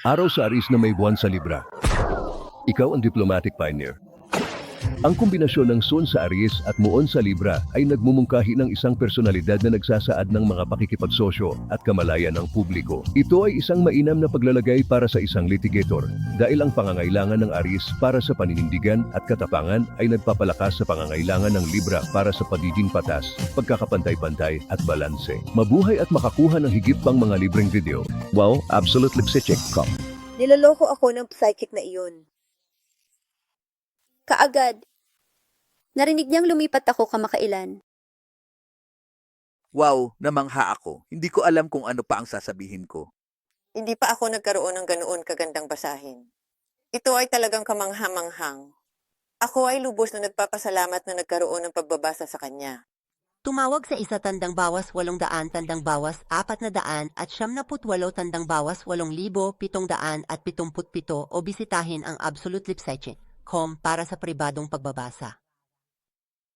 Araw sa Aris na may buwan sa Libra. Ikaw ang diplomatic pioneer. Ang kombinasyon ng Sun sa Aries at Muon sa Libra ay nagmumungkahi ng isang personalidad na nagsasaad ng mga pakikipagsosyo at kamalayan ng publiko. Ito ay isang mainam na paglalagay para sa isang litigator dahil ang pangangailangan ng Aries para sa paninindigan at katapangan ay nagpapalakas sa pangangailangan ng Libra para sa pagiging patas, pagkakapantay-pantay at balanse. Mabuhay at makakuha ng higit pang mga libreng video. Wow, absolutely psychic. Niloloko ako ng psychic na iyon. Kaagad, narinig niyang lumipat ako kamakailan. Wow, namangha ako. Hindi ko alam kung ano pa ang sasabihin ko. Hindi pa ako nagkaroon ng ganoon kagandang basahin. Ito ay talagang kamangha-manghang. Ako ay lubos na nagpapasalamat na nagkaroon ng pagbabasa sa kanya. Tumawag sa isa tandang bawas 800 tandang bawas 400 at 78 tandang bawas 8,777 o bisitahin ang absolutelipsychic.com para sa pribadong pagbabasa.